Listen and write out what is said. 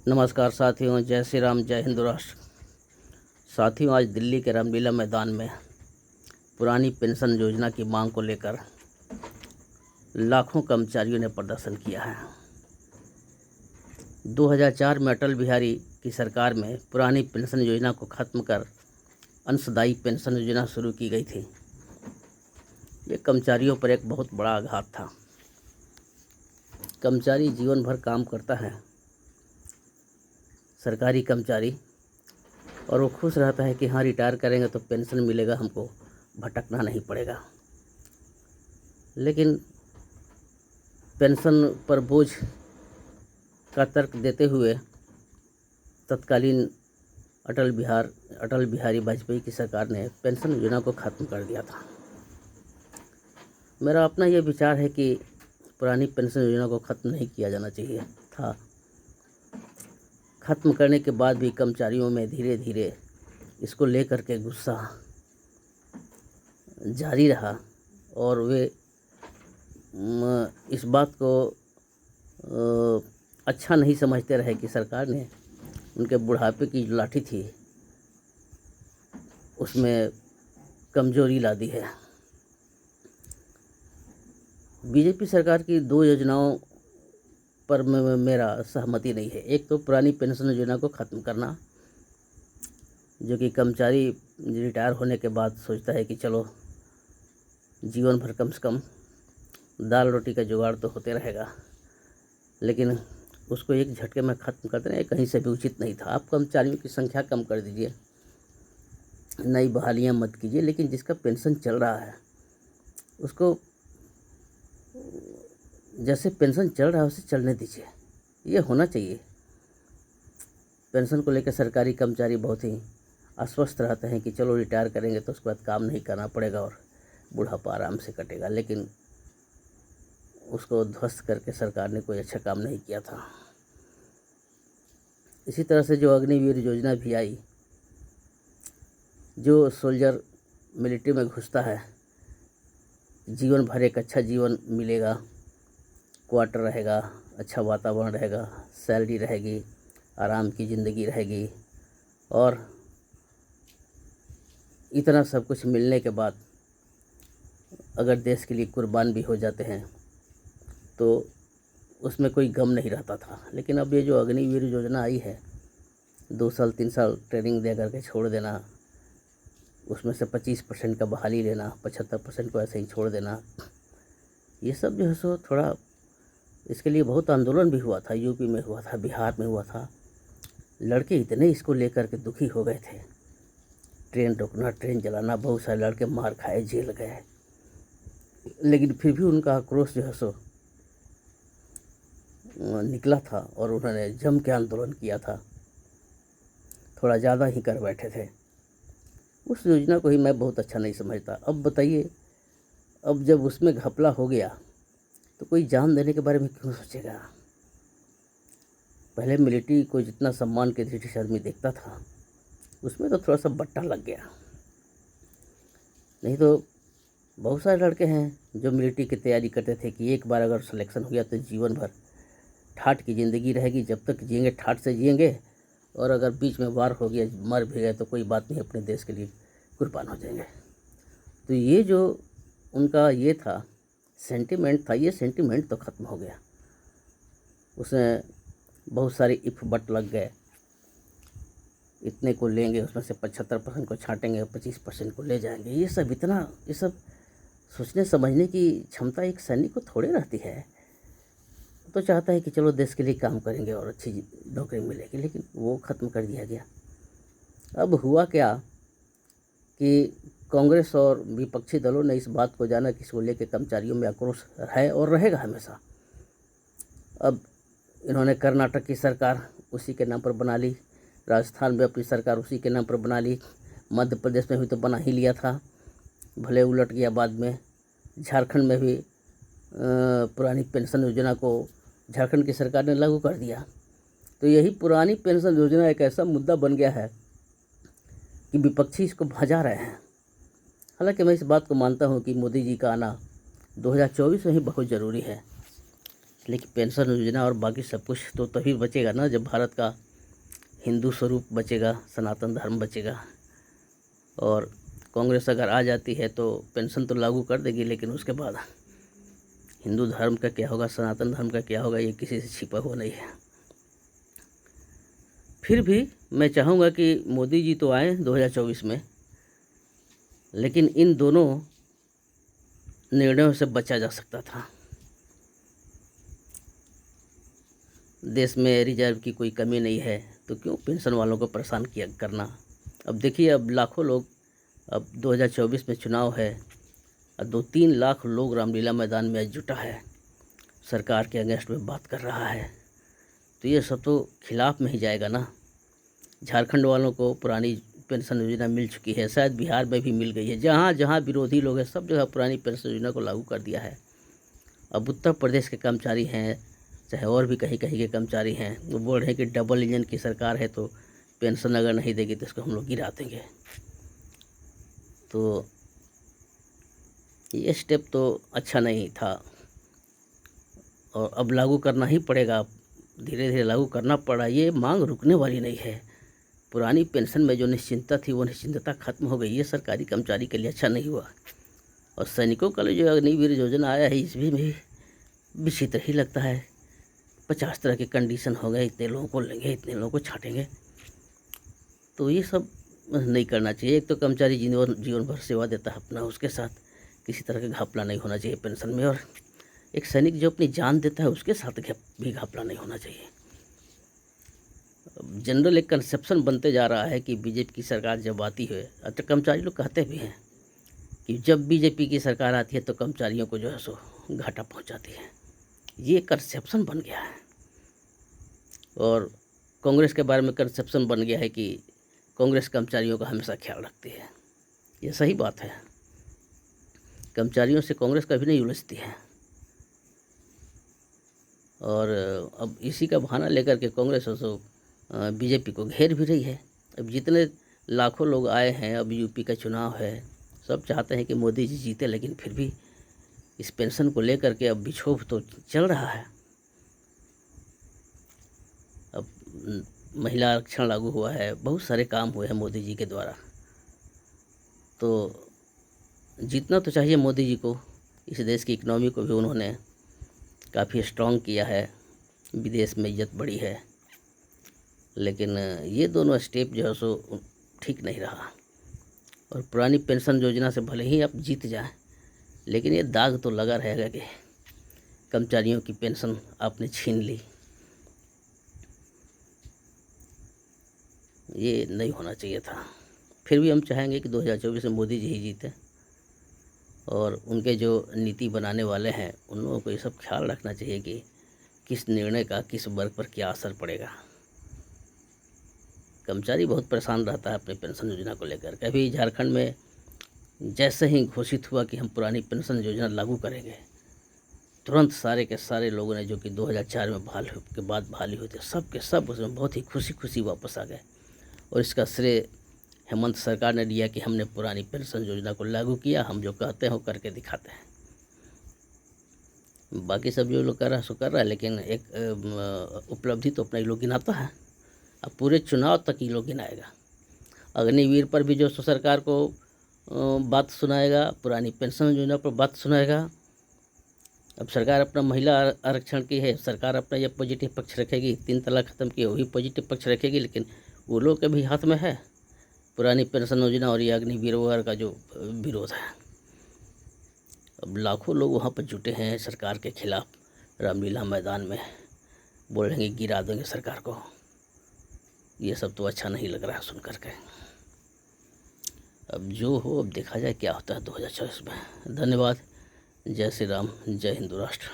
नमस्कार साथियों, जय श्री राम, जय हिंद राष्ट्र। साथियों, आज दिल्ली के रामलीला मैदान में पुरानी पेंशन योजना की मांग को लेकर लाखों कर्मचारियों ने प्रदर्शन किया है। 2004 में अटल बिहारी की सरकार में पुरानी पेंशन योजना को खत्म कर अंशदायी पेंशन योजना शुरू की गई थी। ये कर्मचारियों पर एक बहुत बड़ा आघात था। कर्मचारी जीवन भर काम करता है, सरकारी कर्मचारी, और वो खुश रहता है कि हाँ रिटायर करेंगे तो पेंशन मिलेगा, हमको भटकना नहीं पड़ेगा। लेकिन पेंशन पर बोझ का तर्क देते हुए तत्कालीन अटल बिहारी वाजपेयी की सरकार ने पेंशन योजना को ख़त्म कर दिया था। मेरा अपना ये विचार है कि पुरानी पेंशन योजना को ख़त्म नहीं किया जाना चाहिए था। ख़त्म करने के बाद भी कर्मचारियों में धीरे धीरे इसको लेकर के गुस्सा जारी रहा और वे इस बात को अच्छा नहीं समझते रहे कि सरकार ने उनके बुढ़ापे की जो लाठी थी उसमें कमजोरी ला दी है। बीजेपी सरकार की दो योजनाओं पर मेरा सहमति नहीं है। एक तो पुरानी पेंशन योजना को ख़त्म करना, जो कि कर्मचारी रिटायर होने के बाद सोचता है कि चलो जीवन भर कम से कम दाल रोटी का जुगाड़ तो होते रहेगा, लेकिन उसको एक झटके में ख़त्म कर देना ये कहीं से भी उचित नहीं था। आप कर्मचारियों की संख्या कम कर दीजिए, नई बहालियाँ मत कीजिए, लेकिन जिसका पेंशन चल रहा है उसको जैसे पेंशन चल रहा है उसे चलने दीजिए। ये होना चाहिए। पेंशन को लेकर सरकारी कर्मचारी बहुत ही आश्वस्त रहते हैं कि चलो रिटायर करेंगे तो उसके बाद काम नहीं करना पड़ेगा और बुढ़ापा आराम से कटेगा, लेकिन उसको ध्वस्त करके सरकार ने कोई अच्छा काम नहीं किया था। इसी तरह से जो अग्निवीर योजना भी आई, जो सोल्जर मिलिट्री में घुसता है जीवन भर एक अच्छा जीवन मिलेगा, क्वार्टर रहेगा, अच्छा वातावरण रहेगा, सैलरी रहेगी, आराम की ज़िंदगी रहेगी, और इतना सब कुछ मिलने के बाद अगर देश के लिए कुर्बान भी हो जाते हैं तो उसमें कोई गम नहीं रहता था। लेकिन अब ये जो अग्निवीर योजना आई है, 2 साल 3 साल ट्रेनिंग दे करके छोड़ देना, उसमें से 25% का बहाली लेना, 75% को ऐसे ही छोड़ देना, ये सब जो है सो थोड़ा, इसके लिए बहुत आंदोलन भी हुआ था। यूपी में हुआ था, बिहार में हुआ था। लड़के इतने इसको लेकर के दुखी हो गए थे, ट्रेन रोकना, ट्रेन चलाना, बहुत सारे लड़के मार खाए, जेल गए, लेकिन फिर भी उनका आक्रोश जो है सो निकला था और उन्होंने जम के आंदोलन किया था, थोड़ा ज़्यादा ही कर बैठे थे। उस योजना को ही मैं बहुत अच्छा नहीं समझता। अब बताइए, अब जब उसमें घपला हो गया तो कोई जान देने के बारे में क्यों सोचेगा। पहले मिलिट्री को जितना सम्मान के दृष्टि से आदमी देखता था, उसमें तो थोड़ा सा बट्टा लग गया। नहीं तो बहुत सारे लड़के हैं जो मिलिट्री की तैयारी करते थे कि एक बार अगर सिलेक्शन हो गया तो जीवन भर ठाठ की ज़िंदगी रहेगी, जब तक जिएंगे ठाठ से जिएंगे, और अगर बीच में वार हो गया, मर भी गए तो कोई बात नहीं, अपने देश के लिए कुर्बान हो जाएंगे। तो ये जो उनका ये था सेंटिमेंट था, ये सेंटिमेंट तो ख़त्म हो गया। उसमें बहुत सारे इफ बट लग गए। इतने को लेंगे, उसमें से 75% को छांटेंगे, 25% को ले जाएंगे। ये सब सोचने समझने की क्षमता एक सैनिक को थोड़े रहती है। तो चाहता है कि चलो देश के लिए काम करेंगे और अच्छी नौकरी मिलेगी, लेकिन वो ख़त्म कर दिया गया। अब हुआ क्या कि कांग्रेस और विपक्षी दलों ने इस बात को जाना कि इसको लेकर कर्मचारियों में आक्रोश है और रहेगा हमेशा। अब इन्होंने कर्नाटक की सरकार उसी के नाम पर बना ली, राजस्थान में अपनी सरकार उसी के नाम पर बना ली, मध्य प्रदेश में भी तो बना ही लिया था, भले उलट गया बाद में। झारखंड में भी पुरानी पेंशन योजना को झारखंड की सरकार ने लागू कर दिया। तो यही पुरानी पेंशन योजना एक ऐसा मुद्दा बन गया है कि विपक्षी इसको भजा रहे हैं। हालांकि मैं इस बात को मानता हूं कि मोदी जी का आना 2024 में ही बहुत ज़रूरी है, लेकिन पेंशन योजना और बाकी सब कुछ तो तभी बचेगा ना जब भारत का हिंदू स्वरूप बचेगा, सनातन धर्म बचेगा। और कांग्रेस अगर आ जाती है तो पेंशन तो लागू कर देगी, लेकिन उसके बाद हिंदू धर्म का क्या होगा, सनातन धर्म का क्या होगा, ये किसी से छिपा हुआ नहीं है। फिर भी मैं चाहूँगा कि मोदी जी तो आए 2024 में, लेकिन इन दोनों निर्णयों से बचा जा सकता था। देश में रिजर्व की कोई कमी नहीं है तो क्यों पेंशन वालों को परेशान किया करना। अब देखिए, अब लाखों लोग, अब 2024 में चुनाव है और 2-3 लाख लोग रामलीला मैदान में आज जुटा है, सरकार के अगेंस्ट में बात कर रहा है, तो ये सब तो खिलाफ में ही जाएगा ना। झारखंड वालों को पुरानी पेंशन योजना मिल चुकी है, शायद बिहार में भी मिल गई है, जहाँ जहाँ विरोधी लोग हैं सब जगह पुरानी पेंशन योजना को लागू कर दिया है। अब उत्तर प्रदेश के कर्मचारी हैं, चाहे और भी कहीं कहीं के कर्मचारी हैं, वो बोल रहे हैं कि डबल इंजन की सरकार है तो पेंशन अगर नहीं देगी तो इसको हम लोग गिरा देंगे। तो ये स्टेप तो अच्छा नहीं था और अब लागू करना ही पड़ेगा, धीरे धीरे लागू करना पड़ा। ये मांग रुकने वाली नहीं है। पुरानी पेंशन में जो निश्चिंतता थी वो निश्चिंतता खत्म हो गई। ये सरकारी कर्मचारी के लिए अच्छा नहीं हुआ। और सैनिकों का जो अग्निवीर योजना आया है इसमें भी विचित्र ही लगता है। 50 तरह के कंडीशन हो गए, इतने लोगों को लेंगे, इतने लोगों को छाटेंगे, तो ये सब नहीं करना चाहिए। एक तो कर्मचारी जीवन भर सेवा देता है अपना, उसके साथ किसी तरह का घपला नहीं होना चाहिए पेंशन में। और एक सैनिक जो अपनी जान देता है उसके साथ भी घपला नहीं होना चाहिए। जनरल एक कंसेप्शन बनते जा रहा है कि बीजेपी की सरकार जब आती है, अच्छा कर्मचारी लोग कहते भी हैं कि जब बीजेपी की सरकार आती है तो कर्मचारियों को जो है सो घाटा पहुंचाती है। ये कंसेप्शन बन गया है। और कांग्रेस के बारे में कंसेप्शन बन गया है कि कांग्रेस कर्मचारियों का हमेशा ख्याल रखती है। ये सही बात है, कर्मचारियों से कांग्रेस कभी नहीं उलझती है। और अब इसी का बहाना लेकर के कांग्रेस सो बीजेपी को घेर भी रही है। अब जितने लाखों लोग आए हैं, अब यूपी का चुनाव है, सब चाहते हैं कि मोदी जी जीते, लेकिन फिर भी इस पेंशन को लेकर के अब विक्षोभ तो चल रहा है। अब महिला आरक्षण लागू हुआ है, बहुत सारे काम हुए हैं मोदी जी के द्वारा, तो जीतना तो चाहिए मोदी जी को। इस देश की इकनॉमी को भी उन्होंने काफ़ी स्ट्रॉन्ग किया है, विदेश में इज्जत बढ़ी है, लेकिन ये दोनों स्टेप जो है सो ठीक नहीं रहा। और पुरानी पेंशन योजना से भले ही आप जीत जाएं, लेकिन ये दाग तो लगा रहेगा कि कर्मचारियों की पेंशन आपने छीन ली। ये नहीं होना चाहिए था। फिर भी हम चाहेंगे कि 2024 में मोदी जी ही जीते और उनके जो नीति बनाने वाले हैं उन लोगों को ये सब ख्याल रखना चाहिए कि किस निर्णय का किस वर्ग पर क्या असर पड़ेगा। कर्मचारी बहुत परेशान रहता है अपनी पेंशन योजना को लेकर। कभी झारखंड में जैसे ही घोषित हुआ कि हम पुरानी पेंशन योजना लागू करेंगे, तुरंत सारे के सारे लोगों ने, जो कि 2004 में बहाली हुए थे, सब के सब उसमें बहुत ही खुशी खुशी वापस आ गए। और इसका श्रेय हेमंत सरकार ने लिया कि हमने पुरानी पेंशन योजना को लागू किया, हम जो कहते हैं वो करके दिखाते हैं। बाकी सब जो लोग कर रहा है सो कर रहा है, लेकिन एक उपलब्धि तो अपना ही लोग गिनाता है। अब पूरे चुनाव तक ही लोग गिनाएगा। अग्निवीर पर भी जो सरकार को बात सुनाएगा, पुरानी पेंशन योजना पर बात सुनाएगा। अब सरकार अपना महिला आरक्षण की है, सरकार अपना ये पॉजिटिव पक्ष रखेगी, 3 तलाक खत्म किए वही पॉजिटिव पक्ष रखेगी, लेकिन वो लोग के भी हाथ में है पुरानी पेंशन योजना और ये अग्निवीर वगैरह का जो विरोध है। अब लाखों लोग वहाँ पर जुटे हैं सरकार के खिलाफ रामलीला मैदान में, बोल रहे हैं गिरा देंगे सरकार को। ये सब तो अच्छा नहीं लग रहा है सुन करके। अब जो हो, अब देखा जाए क्या होता है 2024 में। धन्यवाद। जय श्री राम, जय हिंदू राष्ट्र।